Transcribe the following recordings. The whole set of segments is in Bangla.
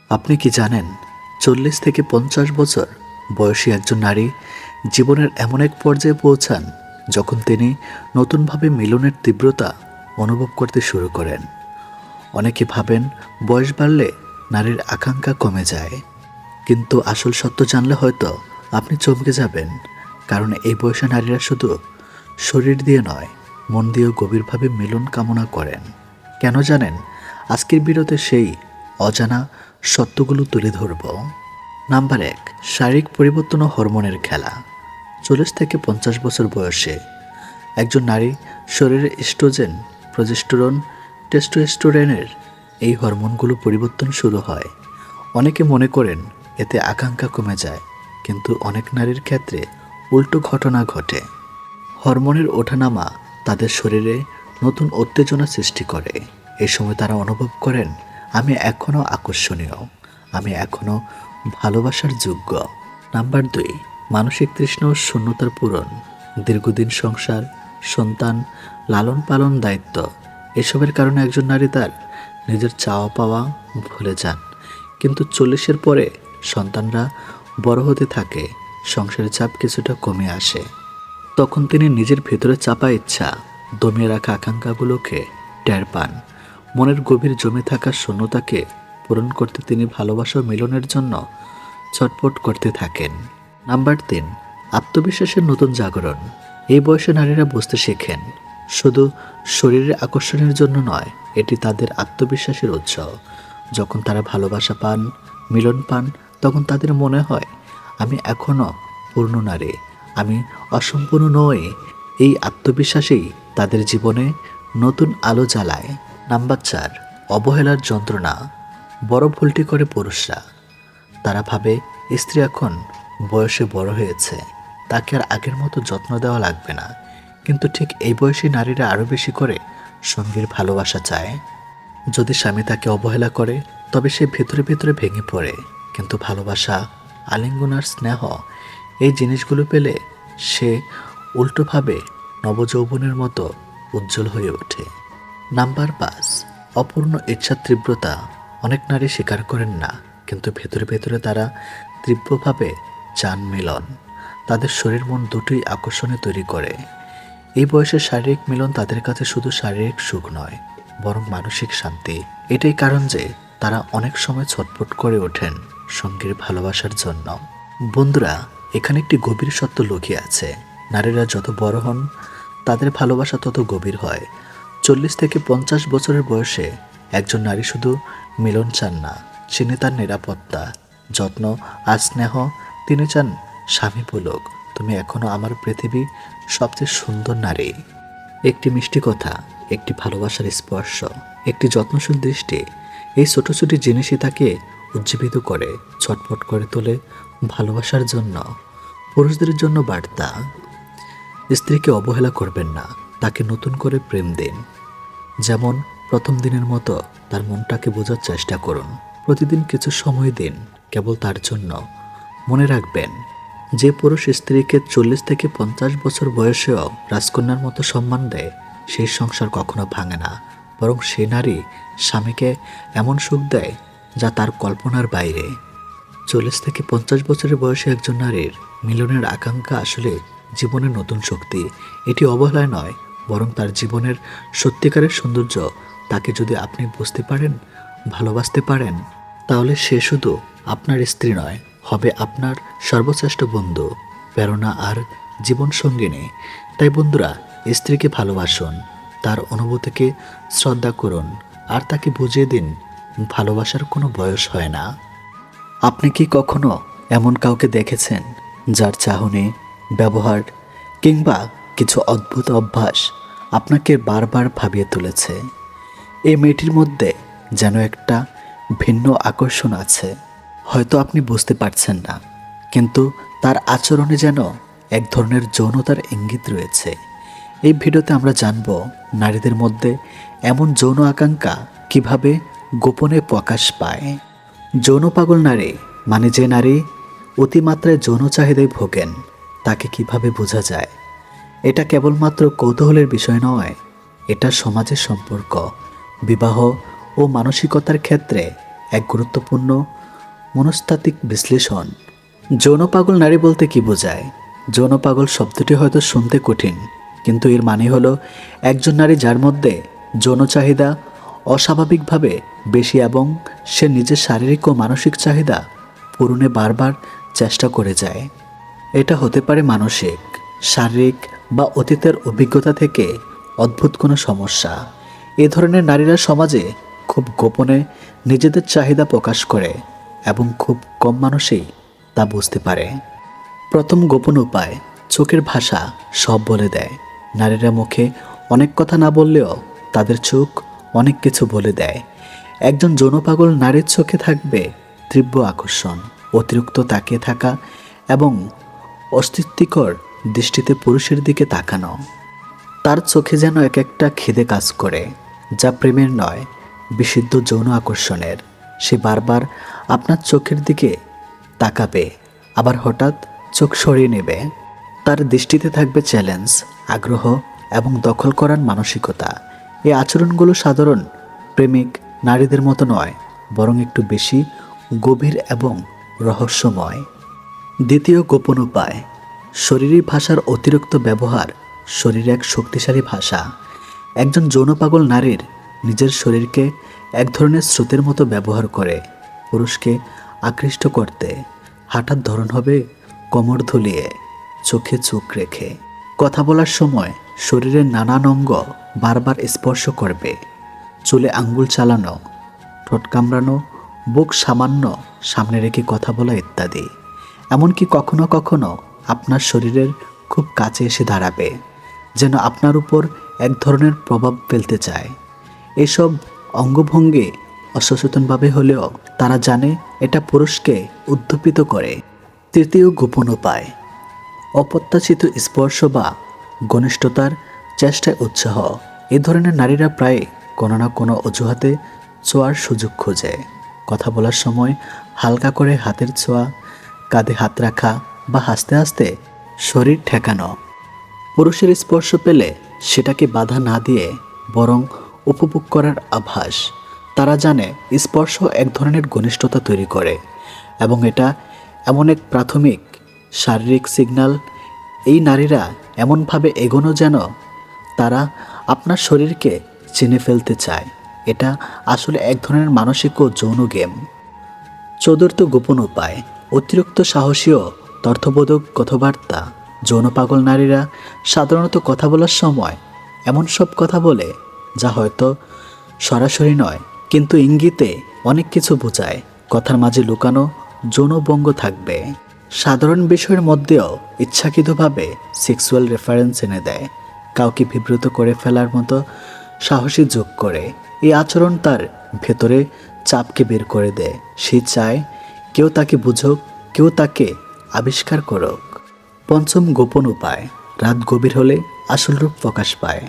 আপনি কি জানেন ৪০ থেকে ৫০ বছর বয়সী একজন নারী জীবনের এমন এক পর্যায়ে পৌঁছান যখন তিনি নতুনভাবে মিলনের তীব্রতা অনুভব করতে শুরু করেন। অনেকে ভাবেন বয়স বাড়লে নারীর আকাঙ্ক্ষা কমে যায়, কিন্তু আসল সত্য জানলে হয়তো আপনি চমকে যাবেন। কারণ এই বয়সে নারীরা শুধু শরীর দিয়ে নয়, মন দিয়েও গভীরভাবে মিলন কামনা করেন। কেন জানেন? আজকের ভিডিওতে সেই অজানা সত্যগুলো তুলে ধরব। নাম্বার ১, শারীরিক পরিবর্তন ও হরমোনের খেলা। ৪০ থেকে ৫০ বছর বয়সে একজন নারী শরীরে এস্ট্রোজেন, প্রজেস্টেরন, টেস্টোস্টেরনের এই হরমোনগুলো পরিবর্তন শুরু হয়। অনেকে মনে করেন এতে আকাঙ্ক্ষা কমে যায়, কিন্তু অনেক নারীর ক্ষেত্রে উল্টো ঘটনা ঘটে। হরমোনের ওঠানামা তাদের শরীরে নতুন উত্তেজনা সৃষ্টি করে। এই সময় তারা অনুভব করেন, আমি এখনও আকর্ষণীয়, আমি এখনও ভালোবাসার যোগ্য। নাম্বার ২, মানসিক তৃষ্ণা ও শূন্যতার পূরণ। দীর্ঘদিন সংসার, সন্তান, লালন পালন, দায়িত্ব এসবের কারণে একজন নারী তার নিজের চাওয়া পাওয়া ভুলে যান। কিন্তু ৪০-এর পরে সন্তানরা বড় হতে থাকে, সংসারের চাপ কিছুটা কমে আসে। তখন তিনি নিজের ভেতরে চাপা ইচ্ছা, দমিয়ে রাখা আকাঙ্ক্ষাগুলোকে টের পান। মনের গভীর জমে থাকা শূন্যতাকে পূরণ করতে তিনি ভালোবাসা ও মিলনের জন্য ছটফট করতে থাকেন। নাম্বার ৩, আত্মবিশ্বাসের নতুন জাগরণ। এই বয়সে নারীরা বুঝতে শেখেন শুধু শরীরের আকর্ষণের জন্য নয়, এটি তাদের আত্মবিশ্বাসের উৎস। যখন তারা ভালোবাসা পান, মিলন পান, তখন তাদের মনে হয়, আমি এখনও পূর্ণ নারী, আমি অসম্পূর্ণ নই। এই আত্মবিশ্বাসেই তাদের জীবনে নতুন আলো জ্বালায়। নাম্বার ৪, অবহেলার যন্ত্রণা। বড় ভুলটি করে পুরুষরা। তারা ভাবে স্ত্রী এখন বয়সে বড় হয়েছে, তাকে আর আগের মতো যত্ন দেওয়া লাগবে না। কিন্তু ঠিক এই বয়সী নারীরা আরও বেশি করে সঙ্গীর ভালোবাসা চায়। যদি স্বামী তাকে অবহেলা করে, তবে সে ভেতরে ভেতরে ভেঙে পড়ে। কিন্তু ভালোবাসা, আলিঙ্গন আর স্নেহ এই জিনিসগুলো পেলে সে উল্টোভাবে নবযৌবনের মতো উজ্জ্বল হয়ে ওঠে। নাম্বার ৫, অপূর্ণ ইচ্ছার তীব্রতা। অনেক নারী স্বীকার করেন না, কিন্তু ভেতরে ভেতরে তারা তীব্রভাবে চান মিলন। তাদের শরীর মন দুটোই আকর্ষণে তৈরি করে। এই বয়সে শারীরিক মিলন তাদের কাছে শুধু শারীরিক সুখ নয়, বরং মানসিক শান্তি। এটাই কারণ যে তারা অনেক সময় ছটফট করে ওঠেন সঙ্গীর ভালোবাসার জন্য। বন্ধুরা, এখানে একটি গভীর সত্য লুকিয়ে আছে। নারীরা যত বড় হন, তাদের ভালোবাসা তত গভীর হয়। ৪০ থেকে ৫০ বছরের বয়সে একজন নারী শুধু মিলন চান না, চিনে তার নিরাপত্তা, যত্ন আর স্নেহ। তিনি চান স্বামী বলুক, তুমি এখনো আমার পৃথিবী সবচেয়ে সুন্দর নারী। একটি মিষ্টি কথা, একটি ভালোবাসার স্পর্শ, একটি যত্নশীল দৃষ্টি, এই ছোট ছোট জিনিসই তাকে উজ্জীবিত করে, ছটফট করে তোলে ভালোবাসার জন্য। পুরুষদের জন্য বার্তা, স্ত্রীকে অবহেলা করবেন না, তাকে নতুন করে প্রেম দিন। যেমন প্রথম দিনের মতো তার মনটাকে বোঝার চেষ্টা করুন। প্রতিদিন কিছু সময় দিন কেবল তার জন্য। মনে রাখবেন, যে পুরুষ স্ত্রীকে ৪০ থেকে ৫০ বছর বয়সেও রাজকন্যার মতো সম্মান দেয়, সেই সংসার কখনো ভাঙে না। বরং সে নারী স্বামীকে এমন সুখ দেয় যা তার কল্পনার বাইরে। ৪০ থেকে ৫০ বছরের বয়সে একজন নারীর মিলনের আকাঙ্ক্ষা আসলে জীবনের নতুন শক্তি। এটি অবহেলায় নয়, বরং তার জীবনের সত্যিকারের সৌন্দর্য। তাকে যদি আপনি বুঝতে পারেন, ভালোবাসতে পারেন, তাহলে সে শুধু আপনার স্ত্রী নয়, হবে আপনার সর্বশ্রেষ্ঠ বন্ধু, প্রেরণা আর জীবন সঙ্গিনী। তাই বন্ধুরা, স্ত্রীকে ভালোবাসুন, তার অনুভূতিকে শ্রদ্ধা করুন, আর তাকে বুঝিয়ে দিন ভালোবাসার কোনো বয়স হয় না। আপনি কি কখনো এমন কাউকে দেখেছেন যার চাহনি, ব্যবহার কিংবা কিছু অদ্ভুত অভ্যাস আপনাকে বারবার ভাবিয়ে তুলেছে? এই মেয়েটির মধ্যে যেন একটা ভিন্ন আকর্ষণ আছে। হয়তো আপনি বুঝতে পারছেন না, কিন্তু তার আচরণে যেন এক ধরনের যৌনতার ইঙ্গিত রয়েছে। এই ভিডিওতে আমরা জানব নারীদের মধ্যে এমন যৌন আকাঙ্ক্ষা কিভাবে গোপনে প্রকাশ পায়। যৌন পাগল নারী মানে যে নারী অতিমাত্রায় যৌন চাহিদায় ভোগেন, তাকে কিভাবে বোঝা যায়? এটা কেবলমাত্র কৌতূহলের বিষয় নয়, এটা সমাজের সম্পর্ক, বিবাহ ও মানসিকতার ক্ষেত্রে এক গুরুত্বপূর্ণ মনস্তাত্ত্বিক বিশ্লেষণ। যৌন পাগল নারী বলতে কি বোঝায়? যৌন পাগল শব্দটি হয়তো শুনতে কঠিন, কিন্তু এর মানে হলো একজন নারী যার মধ্যে যৌন চাহিদা অস্বাভাবিকভাবে বেশি এবং সে নিজের শারীরিক ও মানসিক চাহিদা পূরণে বারবার চেষ্টা করে যায়। এটা হতে পারে মানসিক, শারীরিক বা অতীতের অভিজ্ঞতা থেকে অদ্ভুত কোনো সমস্যা। এ ধরনের নারীরা সমাজে খুব গোপনে নিজেদের চাহিদা প্রকাশ করে এবং খুব কম মানুষই তা বুঝতে পারে। প্রথম গোপন উপায়, চোখের ভাষা সব বলে দেয়। নারীরা মুখে অনেক কথা না বললেও তাদের চোখ অনেক কিছু বলে দেয়। একজন যৌন পাগল নারীর চোখে থাকবে তীব্র আকর্ষণ, অতিরিক্ত তাকিয়ে থাকা এবং অস্তিত্বকর দৃষ্টিতে পুরুষের দিকে তাকানো। তার চোখে যেন এক একটা খিদে কাজ করে, যা প্রেমের নয়, বিশুদ্ধ যৌন আকর্ষণের। সে বারবার আপনার চোখের দিকে তাকাবে, আবার হঠাৎ চোখ সরিয়ে নেবে। তার দৃষ্টিতে থাকবে চ্যালেঞ্জ, আগ্রহ এবং দখল করার মানসিকতা। এই আচরণগুলো সাধারণ প্রেমিক নারীদের মতো নয়, বরং একটু বেশি গভীর এবং রহস্যময়। দ্বিতীয় গোপন উপায়, শরীরী ভাষার অতিরিক্ত ব্যবহার। শরীর এক শক্তিশালী ভাষা। একজন যৌন পাগল নারীর নিজের শরীরকে এক ধরনের স্রোতের মতো ব্যবহার করে পুরুষকে আকৃষ্ট করতে। হাঁটার ধরন হবে কোমর ধুলিয়ে, চোখে চোখ রেখে। কথা বলার সময় শরীরের নানান অঙ্গ বারবার স্পর্শ করবে, চুলে আঙ্গুল চালানো, ঠোঁট কামড়ানো, বুক সামান্য সামনে রেখে কথা বলা ইত্যাদি। এমনকি কখনো কখনো আপনার শরীরের খুব কাছে এসে দাঁড়াবে, যেন আপনার উপর এক ধরনের প্রভাব ফেলতে চায়। এসব অঙ্গভঙ্গি অসচেতনভাবে হলেও তারা জানে এটা পুরুষকে উদ্দীপিত করে। তৃতীয় গোপন উপায়, অপ্রত্যাশিত স্পর্শ বা ঘনিষ্ঠতার চেষ্টায় উৎসাহ। এ ধরনের নারীরা প্রায় কোনো না কোনো অজুহাতে ছোঁয়ার সুযোগ খোঁজে। কথা বলার সময় হালকা করে হাতের ছোঁয়া, কাঁধে হাত রাখা বা হাসতে হাসতে শরীর ঠেকানো। পুরুষের স্পর্শ পেলে সেটাকে বাধা না দিয়ে বরং উপভোগ করার আভাস। তারা জানে স্পর্শ এক ধরনের ঘনিষ্ঠতা তৈরি করে এবং এটা এমন এক প্রাথমিক শারীরিক সিগন্যাল। এই নারীরা এমনভাবে এগোনো যেন তারা আপনার শরীরকে চিনে ফেলতে চায়। এটা আসলে এক ধরনের মানসিক ও যৌন গেম। চতুর্থ গোপন উপায়, অতিরিক্ত সাহসী ও তথ্যবোধক কথাবার্তা। যৌন পাগল নারীরা সাধারণত কথা বলার সময় এমন সব কথা বলে যা হয়তো সরাসরি নয়, কিন্তু ইঙ্গিতে অনেক কিছু বোঝায়। কথার মাঝে লুকানো যৌনবঙ্গ থাকবে। সাধারণ বিষয়ের মধ্যেও ইচ্ছাকৃতভাবে সেক্সুয়াল রেফারেন্স এনে দেয়, কাউকে বিব্রত করে ফেলার মতো সাহসী যোগ করে। এই আচরণ তার ভেতরে চাপকে বের করে দেয়। সে চায় কেউ তাকে বুঝুক, কেউ তাকে আবিষ্কার করুক। পঞ্চম গোপন উপায়, রাত গভীর হলে আসল রূপ প্রকাশ পায়।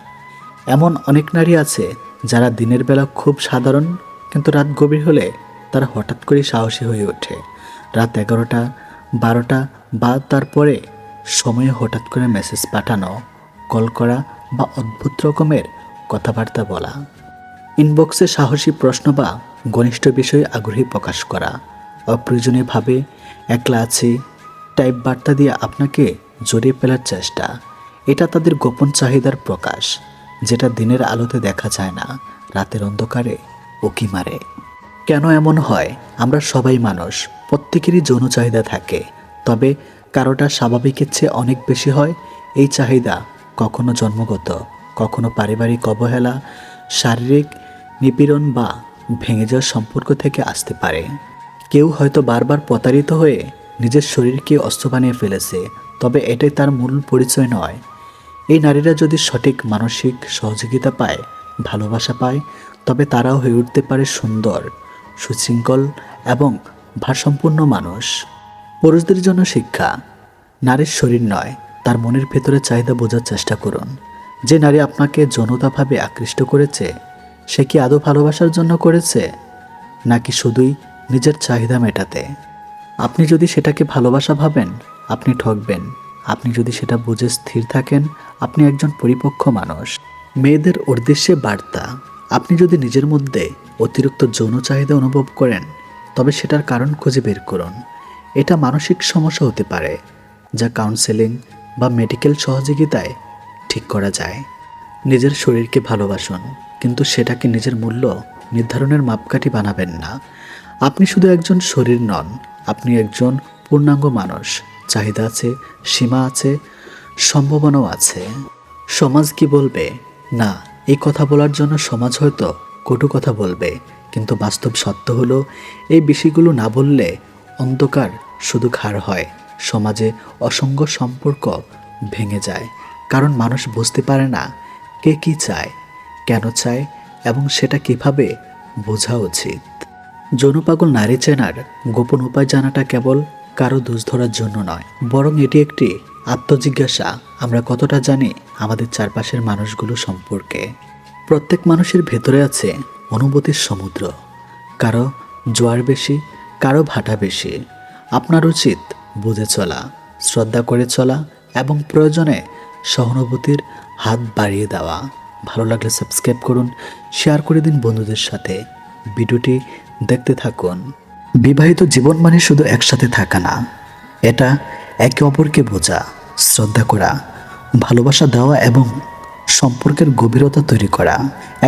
এমন অনেক নারী আছে যারা দিনের বেলা খুব সাধারণ, কিন্তু রাত গভীর হলে তারা হঠাৎ করে সাহসী হয়ে ওঠে। রাত 11টা, 12টা বা তারপরে সময়ে হঠাৎ করে মেসেজ পাঠানো, কল করা বা অদ্ভুত রকমের কথাবার্তা বলা। ইনবক্সে সাহসী প্রশ্ন বা ঘনিষ্ঠ বিষয়ে আগ্রহী প্রকাশ করা। অপ্রয়োজনীয়ভাবে একলা আছি টাইপ বার্তা দিয়ে আপনাকে জড়িয়ে ফেলার চেষ্টা। এটা তাদের গোপন চাহিদার প্রকাশ, যেটা দিনের আলোতে দেখা যায় না, রাতের অন্ধকারে উকি মারে। কেন এমন হয়? আমরা সবাই মানুষ, প্রত্যেকেরই যৌন চাহিদা থাকে, তবে কারোটা স্বাভাবিকের চেয়ে অনেক বেশি হয়। এই চাহিদা কখনো জন্মগত, কখনো পারিবারিক অবহেলা, শারীরিক নিপীড়ন বা ভেঙে যাওয়ার সম্পর্ক থেকে আসতে পারে। কেউ হয়তো বারবার প্রতারিত হয়ে নিজের শরীরকে অস্ত্র বানিয়ে ফেলেছে, তবে এটাই তার মূল পরিচয় নয়। এই নারীরা যদি সঠিক মানসিক সহযোগিতা পায়, ভালোবাসা পায়, তবে তারাও হয়ে উঠতে পারে সুন্দর, সুশৃঙ্খল এবং ভারসম্পন্ন মানুষ। পুরুষদের জন্য শিক্ষা, নারীর শরীর নয়, তার মনের ভেতরে চাহিদা বোঝার চেষ্টা করুন। যে নারী আপনাকে যৌনতাভাবে আকৃষ্ট করেছে, সে কি আদৌ ভালোবাসার জন্য করেছে, নাকি শুধুই নিজের চাহিদা মেটাতে? আপনি যদি সেটাকে ভালোবাসা ভাবেন, আপনি ঠকবেন। আপনি যদি সেটা বুঝে স্থির থাকেন, আপনি একজন পরিপক্ক মানুষ। মেয়েদের উদ্দেশ্যে বার্তা, আপনি যদি নিজের মধ্যে অতিরিক্ত যৌন চাহিদা অনুভব করেন, তবে সেটার কারণ খুঁজে বের করুন। এটা মানসিক সমস্যা হতে পারে, যা কাউন্সেলিং বা মেডিকেল সহযোগিতায় ঠিক করা যায়। নিজের শরীরকে ভালোবাসুন, কিন্তু সেটাকে নিজের মূল্য নির্ধারণের মাপকাঠি বানাবেন না। আপনি শুধু একজন শরীর নন, আপনি একজন পূর্ণাঙ্গ মানুষ। চাহিদা আছে, সীমা আছে, সম্ভাবনাও আছে। সমাজ কি বলবে? না, এই কথা বলার জন্য সমাজ হয়তো কটু কথা বলবে, কিন্তু বাস্তব সত্য হলো এই বিষয়গুলো না বললে অন্ধকার শুধু খাড় হয়। সমাজে অসংখ্য সম্পর্ক ভেঙে যায়, কারণ মানুষ বুঝতে পারে না কে কী চায়, কেন চায় এবং সেটা কিভাবে বোঝা উচিত। যৌনপাগল নারী চেনার গোপন উপায় জানাটা কেবল কারো দোষ ধরার জন্য নয়, বরং এটি একটি আত্মজিজ্ঞাসা। আমরা কতটা জানি আমাদের চারপাশের মানুষগুলো সম্পর্কে? প্রত্যেক মানুষের ভেতরে আছে অনুভূতির সমুদ্র। কারো জোয়ার বেশি, কারো ভাটা বেশি। আপনার উচিত বুঝে চলা, শ্রদ্ধা করে চলা এবং প্রয়োজনে সহানুভূতির হাত বাড়িয়ে দেওয়া। ভালো লাগলে সাবস্ক্রাইব করুন, শেয়ার করে দিন বন্ধুদের সাথে। ভিডিওটি দেখতে থাকুন। বিবাহিত জীবন মানে শুধু একসাথে থাকা না, এটা একে অপরকে বোঝা, শ্রদ্ধা করা, ভালোবাসা দেওয়া এবং সম্পর্কের গভীরতা তৈরি করা।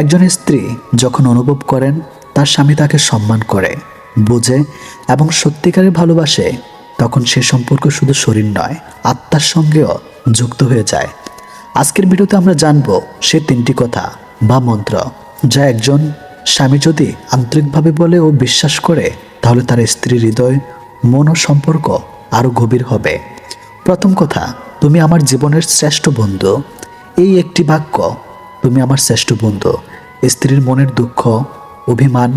একজন স্ত্রী যখন অনুভব করেন তার স্বামী তাকে সম্মান করে, বোঝে এবং সত্যিকারের ভালোবাসে, তখন সে সম্পর্ক শুধু শরীর নয়, আত্মার সঙ্গেও যুক্ত হয়ে যায়। আজকের ভিডিওতে আমরা জানব সে 3টি কথা বা মন্ত্র, যা একজন স্বামী যদি আন্তরিকভাবে বলে ও বিশ্বাস করে, তাহলে তার স্ত্রীর হৃদয়, মন ও সম্পর্ক আরও গভীর হবে। প্রথম কথা, তুমি আমার জীবনের শ্রেষ্ঠ বন্ধু। এই একটি বাক্য, তুমি আমার শ্রেষ্ঠ বন্ধু, স্ত্রীর মনের দুঃখ, অভিমান,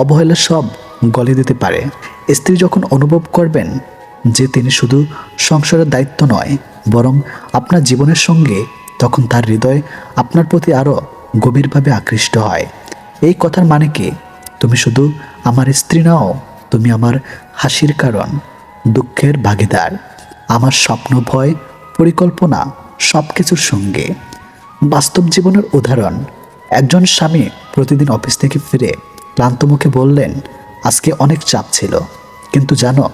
অবহেলা সব গলে দিতে পারে। স্ত্রী যখন অনুভব করবেন যে তিনি শুধু সংসারের দায়িত্ব নয়, বরং আপনার জীবনের সঙ্গে, তখন তার হৃদয় আপনার প্রতি আরও গভীরভাবে আকৃষ্ট হয়। এই কথার মানে কি? তুমি শুধু আমার স্ত্রী নও, তুমি আমার হাসির কারণ, দুঃখের ভাগিদার, আমার স্বপ্ন, ভয়, পরিকল্পনা সব কিছুর সঙ্গে। বাস্তব জীবনের উদাহরণ, একজন স্বামী প্রতিদিন অফিস থেকে ফিরে ক্লান্ত মুখে বললেন, আজকে অনেক চাপ ছিল, কিন্তু জানো,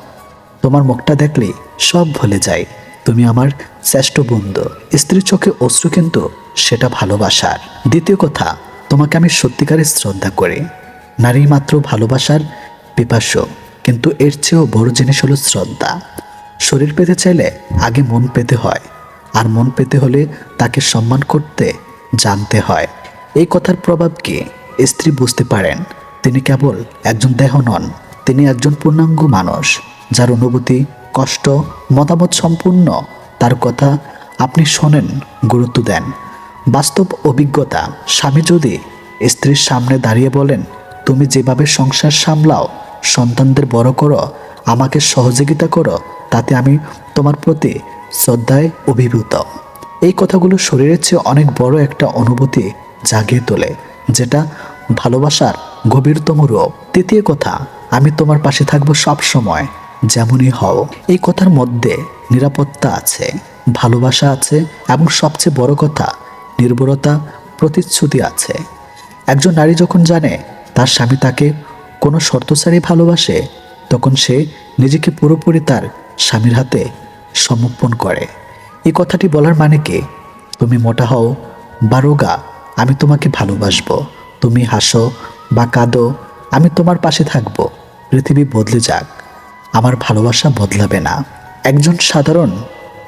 তোমার মুখটা দেখলেই সব ভুলে যায়, তুমি আমার শ্রেষ্ঠ বন্ধু। স্ত্রীর চোখে অশ্রু, কিন্তু সেটা ভালোবাসার। দ্বিতীয় কথা, তোমাকে আমি সত্যিকারের শ্রদ্ধা করি। নারী মাত্র ভালোবাসার পিপাসু, কিন্তু এর চেয়েও বড় জিনিস হলো শ্রদ্ধা। শরীর পেতে চাইলে আগে মন পেতে হয়, আর মন পেতে হলে তাকে সম্মান করতে জানতে হয়। এই কথার প্রভাব কি? স্ত্রী বুঝতে পারেন তিনি কেবল একজন দেহ নন, তিনি একজন পূর্ণাঙ্গ মানুষ, যার অনুভূতি, কষ্ট, মতামত সম্পূর্ণ। তার কথা আপনি শোনেন, গুরুত্ব দেন। বাস্তব অভিজ্ঞতা, স্বামী যদি স্ত্রীর সামনে দাঁড়িয়ে বলেন, তুমি যেভাবে সংসার সামলাও, সন্তানদের বড় করো, আমাকে সহযোগিতা করো, তাতে আমি তোমার প্রতি শ্রদ্ধায় অভিভূত। এই কথাগুলো শরীরের চেয়ে অনেক বড় একটা অনুভূতি জাগিয়ে তোলে, যেটা ভালোবাসার গভীরতম রূপ। তৃতীয় কথা, আমি তোমার পাশে থাকবো সব সময়, যেমনই হও। এই কথার মধ্যে নিরাপত্তা আছে, ভালোবাসা আছে এবং সবচেয়ে বড় কথা, নির্ভরতা, প্রতিশ্রুতি আছে। একজন নারী যখন জানে তার স্বামী তাকে কোনো শর্ত ছাড়াই ভালোবাসে, তখন সে নিজেকে পুরোপুরি তার স্বামীর হাতে সমর্পণ করে। এই কথাটি বলার মানে কি? তুমি মোটা হও বা রোগা, আমি তোমাকে ভালোবাসবো। তুমি হাসো বা কাঁদো, আমি তোমার পাশে থাকবো। পৃথিবী বদলে যাক, আমার ভালোবাসা বদলাবে না। একজন সাধারণ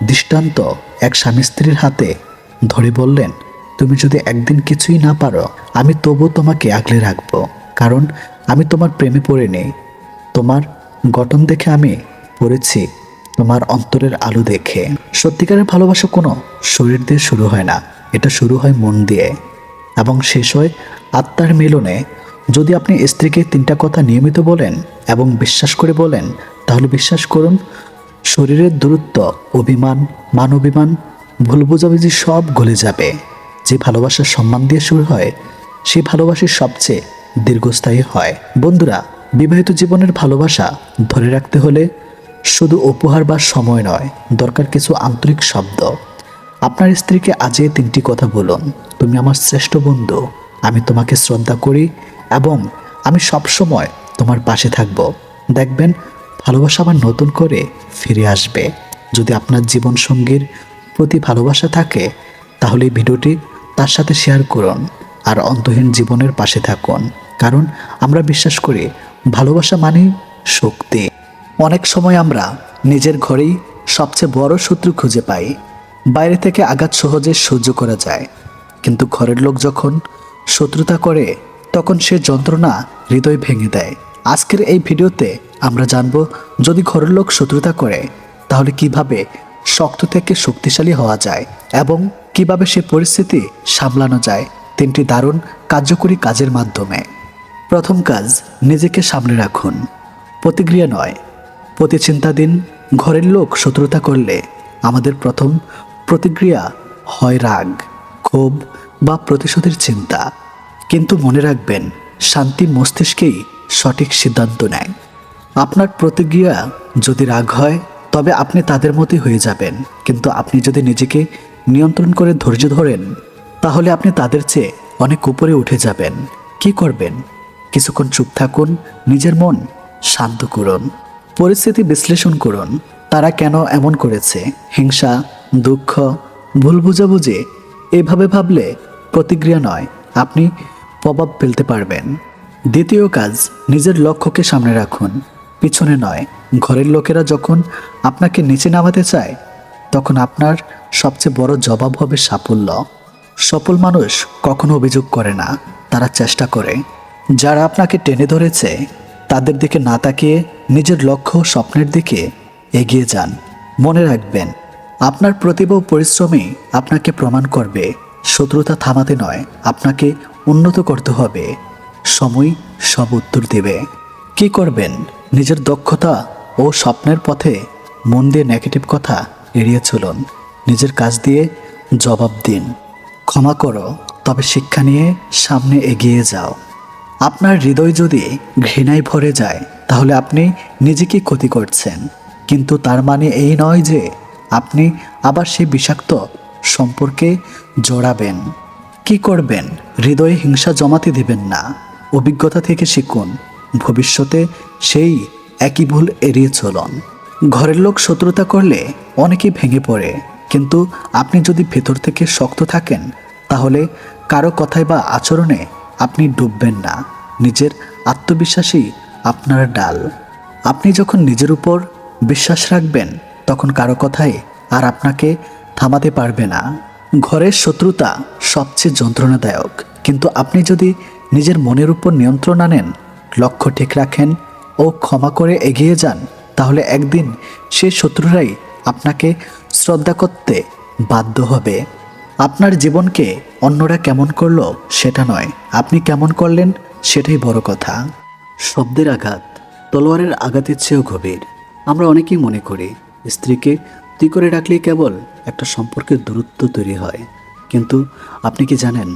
দৃষ্টান্ত, এক স্বামী স্ত্রীর হাতে ধরে বললেন, তুমি যদি একদিন কিছুই না পারো, আমি তবু তোমাকে আগলে রাখবো, কারণ আমি তোমার প্রেমে পড়ে নেই। তোমার গঠন দেখে আমি পড়েছি, তোমার অন্তরের আলো দেখে। সত্যিকারের ভালোবাসা কোনো শরীর দিয়ে শুরু হয় না, এটা শুরু হয় মন দিয়ে এবং শেষ হয় আত্মার মিলনে। যদি আপনি স্ত্রীকে 3টা কথা নিয়মিত বলেন এবং বিশ্বাস করে বলেন, তাহলে বিশ্বাস করুন, শরীরের দূরত্ব, অভিমান, মানবিমান, ভুল বোঝাবুঝি সব গলে যাবে। যে ভালোবাসা সম্মান দিয়ে শুরু হয়, সেই ভালোবাসা সবচেয়ে দীর্ঘস্থায়ী হয়। বন্ধুরা, বিবাহিত জীবনের ভালোবাসা ধরে রাখতে হলে শুধু উপহার বা সময় নয়, দরকার কিছু আন্তরিক শব্দ। আপনার স্ত্রীকে আজ এই 3টি কথা বলুন, তুমি আমার শ্রেষ্ঠ বন্ধু, আমি তোমাকে শ্রদ্ধা করি এবং আমি সবসময় তোমার পাশে থাকব। দেখবেন ভালোবাসা আবার নতুন করে ফিরে আসবে। যদি আপনার জীবনসঙ্গীর প্রতি ভালোবাসা থাকে তাহলে এই ভিডিওটি তার সাথে শেয়ার করুন আর অন্তহীন জীবনের পাশে থাকুন, কারণ আমরা বিশ্বাস করি ভালোবাসা মানেই শক্তি। অনেক সময় আমরা নিজের ঘরেই সবচেয়ে বড় শত্রু খুঁজে পাই। বাইরে থেকে আঘাত সহজে সহ্য করা যায়, কিন্তু ঘরের লোক যখন শত্রুতা করে তখন সে যন্ত্রণা হৃদয় ভেঙে দেয়। আজকের এই ভিডিওতে আমরা জানব, যদি ঘরের লোক শত্রুতা করে তাহলে কিভাবে শক্ত থেকে শক্তিশালী হওয়া যায় এবং কিভাবে সে পরিস্থিতি সামলানো যায় 3টি দারুণ কার্যকরী কাজের মাধ্যমে। প্রথম কাজ, নিজেকে সামলে রাখুন। প্রতিক্রিয়া নয়, প্রতিচিন্তা দিন। ঘরের লোক শত্রুতা করলে আমাদের প্রথম প্রতিক্রিয়া হয় রাগ, ক্ষোভ বা প্রতিশোধের চিন্তা। কিন্তু মনে রাখবেন, শান্তি মস্তিষ্কেই সঠিক সিদ্ধান্ত নেয়। আপনার প্রতিক্রিয়া যদি রাগ হয় তবে আপনি তাদের মতোই হয়ে যাবেন, কিন্তু আপনি যদি নিজেকে নিয়ন্ত্রণ করে ধৈর্য ধরেন তাহলে আপনি তাদের চেয়ে অনেক উপরে উঠে যাবেন। কি করবেন? কিছুক্ষণ চুপ থাকুন, নিজের মন শান্ত করুন, পরিস্থিতি বিশ্লেষণ করুন। তারা কেন এমন করেছে? হিংসা, দুঃখ, ভুল বুঝাবুঝি? এভাবে ভাবলে প্রতিক্রিয়া নয়, আপনি প্রভাব ফেলতে পারবেন। দ্বিতীয় কাজ, নিজের লক্ষ্যকে সামনে রাখুন, পিছনে নয়। ঘরের লোকেরা যখন আপনাকে নিচে নামাতে চায় তখন আপনার সবচেয়ে বড় জবাব হবে সাফল্য। সফল মানুষ কখনো অভিযোগ করে না, তারা চেষ্টা করে। যারা আপনাকে টেনে ধরেছে তাদের দিকে না তাকিয়ে নিজের লক্ষ্য ও স্বপ্নের দিকে এগিয়ে যান। মনে রাখবেন, আপনার প্রতিভা ও পরিশ্রমই আপনাকে প্রমাণ করবে। শত্রুতা থামাতে নয়, আপনাকে উন্নত করতে হবে। সময় সব উত্তর দেবে। কি করবেন? নিজের দক্ষতা ও স্বপ্নের পথে মন দিয়ে নেগেটিভ কথা এড়িয়ে চলুন। নিজের কাজ দিয়ে জবাব দিন। ক্ষমা করো, তবে শিক্ষা নিয়ে সামনে এগিয়ে যাও। আপনার হৃদয় যদি ঘৃণায় ভরে যায় তাহলে আপনি নিজেকে ক্ষতি করছেন, কিন্তু তার মানে এই নয় যে আপনি আবার সেই বিষাক্ত সম্পর্কে জড়াবেন। কি করবেন? হৃদয়ে হিংসা জমাতে দিবেন না। অভিজ্ঞতা থেকে শিখুন, ভবিষ্যতে সেই একই ভুল এড়িয়ে চলুন। ঘরের লোক শত্রুতা করলে অনেকেই ভেঙে পড়ে, কিন্তু আপনি যদি ভেতর থেকে শক্ত থাকেন তাহলে কারো কথায় বা আচরণে আপনি ডুববেন না। নিজের আত্মবিশ্বাসই আপনার ডাল। আপনি যখন নিজের উপর বিশ্বাস রাখবেন তখন কারো কথাই আর আপনাকে থামাতে পারবে না। ঘরের শত্রুতা সবচেয়ে যন্ত্রণাদায়ক, কিন্তু আপনি যদি নিজের মনের উপর নিয়ন্ত্রণ আনেন, লক্ষ্য ঠিক রাখেন ও ক্ষমা করে এগিয়ে যান, তাহলে একদিন সেই শত্রুরাই আপনাকে শ্রদ্ধা করতে বাধ্য হবে। আপনার জীবনকে অন্যরা কেমন করলো সেটা নয়, আপনি কেমন করলেন সেটাই বড় কথা। শব্দের আঘাত তলোয়ারের আঘাতের চেয়েও গভীর। আমরা অনেকেই মনে করি স্ত্রীকে তুই করে ডাকলেই কেবল একটা সম্পর্কের দূরত্ব তৈরি হয়, কিন্তু আপনি কি জানেন,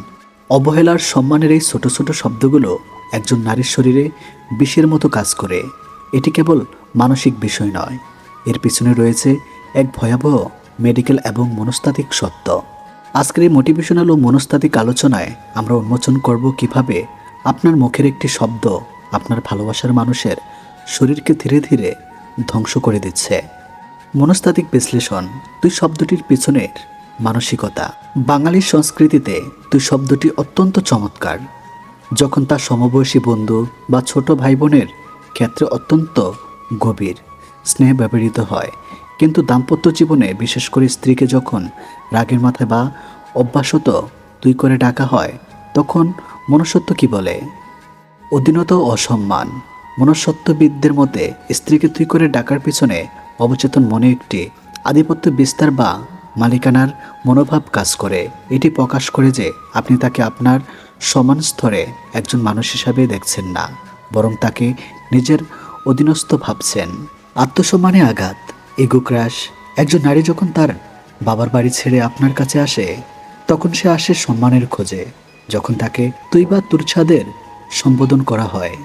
অবহেলার সম্মানের এই ছোট ছোট শব্দগুলো একজন নারীর শরীরে বিষের মতো কাজ করে। এটি কেবল মানসিক বিষয় নয়, এর পিছনে রয়েছে এক ভয়াবহ মেডিকেল এবং মনস্তাত্ত্বিক সত্য। আজকের এই মোটিভেশনাল ও মনস্তাত্ত্বিক আলোচনায় আমরা উন্মোচন করব কিভাবে আপনার মুখের একটি শব্দ আপনার ভালোবাসার মানুষের শরীরকে ধীরে ধীরে ধ্বংস করে দিচ্ছে। মনস্তাত্ত্বিক বিশ্লেষণ, তুই শব্দটির পিছনের মানসিকতা। বাঙালি সংস্কৃতিতে তুই শব্দটি অত্যন্ত চমৎকার, যখন তার সমবয়সী বন্ধু বা ছোট ভাই বোনের ক্ষেত্রে অত্যন্ত গভীর স্নেহে ব্যবহৃত হয়, কিন্তু দাম্পত্য জীবনে বিশেষ করে স্ত্রীকে যখন রাগের মাথায় বা অভ্যাসত তুই করে ডাকা হয় তখন মনুষ্যত্ব কি বলে? অধীনতা ও অসম্মান। মনুষ্যত্ববিদদের মতে স্ত্রীকে তুই করে ডাকার পিছনে অবচেতন মনে একটি আধিপত্য বিস্তার বা মালিকানার মনোভাব কাজ করে। এটি প্রকাশ করে যে আপনি তাকে আপনার সমান স্তরে একজন মানুষ হিসাবে দেখছেন না, বরং তাকে নিজের অধীনস্থ ভাবছেন। আত্মসম্মানে আঘাত, ইগো ক্র্যাশ। একজন নারী যখন তার বাবার বাড়ি ছেড়ে আপনার কাছে আসে তখন সে আসে সম্মানের খোঁজে। যখন তাকে তুই বা তুরছাদের সম্বোধন করা হয়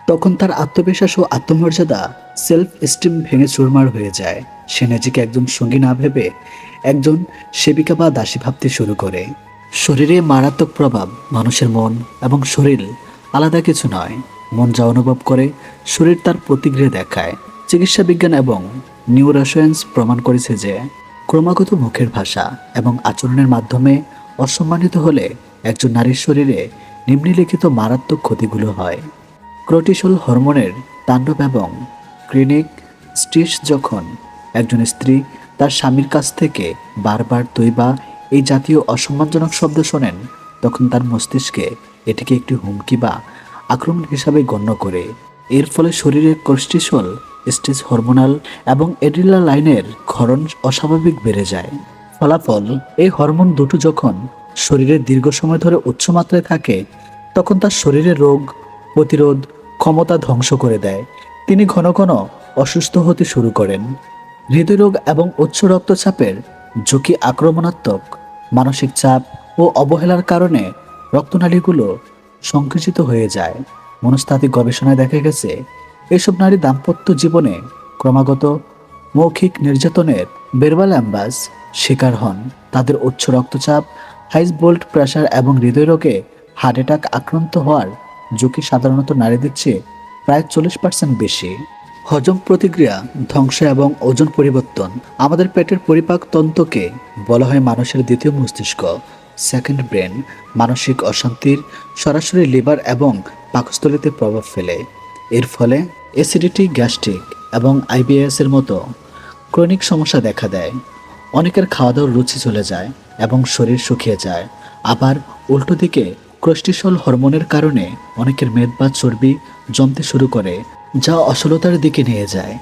তখন তার আত্মবিশ্বাস ও আত্মমর্যাদা সেলফ এস্টিম ভেঙে চুরমার হয়ে যায়। সে নিজেকে একজন সঙ্গী না ভেবে একজন সেবিকা বা দাসী ভাবতে শুরু করে। শরীরে মারাত্মক প্রভাব। মানুষের মন এবং শরীর আলাদা কিছু নয়, মন যা অনুভব করে শরীর তার প্রতিক্রিয়া দেখায়। চিকিৎসা বিজ্ঞান এবং নিউরোসায়েন্স প্রমাণ করেছে যে ক্রমাগত মুখের ভাষা এবং আচরণের মাধ্যমে অসম্মানিত হলে একজন নারীর শরীরে নিম্নলিখিত মারাত্মক ক্ষতিগুলো হয়। ক্রোটিসল হরমোনের তাণ্ডব এবং ক্লিনিক স্ট্রেস। যখন একজন স্ত্রী তার স্বামীর কাছ থেকে বারবার তুই বা এই জাতীয় অসম্মানজনক শব্দ শোনেন, তখন তার মস্তিষ্কে এটিকে একটি হুমকি বা আক্রমণ হিসাবে গণ্য করে। এর ফলে শরীরে কোর্টিসল, স্ট্রেস হরমোনাল এবং অ্যাড্রিনালাইনের ক্ষরণ অস্বাভাবিক বেড়ে যায়। ফলাফল, এই হরমোন দুটো যখন শরীরে দীর্ঘ সময় ধরে উচ্চ মাত্রায় থাকে, তখন তার শরীরে রোগ প্রতিরোধ ক্ষমতা ধ্বংস করে দেয়। তিনি ঘন ঘন অসুস্থ হতে শুরু করেন। হৃদয়রোগ এবং উচ্চ রক্তচাপের ঝুঁকি, আক্রমণাত্মক মানসিক চাপ ও অবহেলার কারণে রক্তনালীগুলো সংকুচিত হয়ে যায়। মনস্তাত্ত্বিক গবেষণায় দেখা গেছে এসব নারী দাম্পত্য জীবনে ক্রমাগত মৌখিক নির্যাতনের বেরবাল অ্যাম্বাস শিকার হন। তাদের উচ্চ রক্তচাপ, হাই ব্লাড প্রেশার এবং হৃদয়রোগে হার্ট অ্যাটাক আক্রান্ত হওয়ার ঝুঁকি সাধারণত নারীদের চেয়ে প্রায় 40% বেশি। হজম প্রতিক্রিয়া ধ্বংস এবং ওজন পরিবর্তন। আমাদের পেটের পরিপাক তন্ত্রকে বলা হয় মানুষের দ্বিতীয় মস্তিষ্ক, সেকেন্ড ব্রেন। মানসিক অশান্তির সরাসরি লিভার এবং পাকস্থলীতে প্রভাব ফেলে। এর ফলে অ্যাসিডিটি, গ্যাস্ট্রিক এবং আইবিএস এর মতো ক্রনিক সমস্যা দেখা দেয়। অনেকের খাওয়া দাওয়ার রুচি চলে যায় এবং শরীর শুকিয়ে যায়। আবার উল্টো দিকে কোর্টিসল হরমোনের কারণে অনেকের মেদ বা চর্বি জমতে শুরু করে, যা অসলতার দিকে নিয়ে যায়।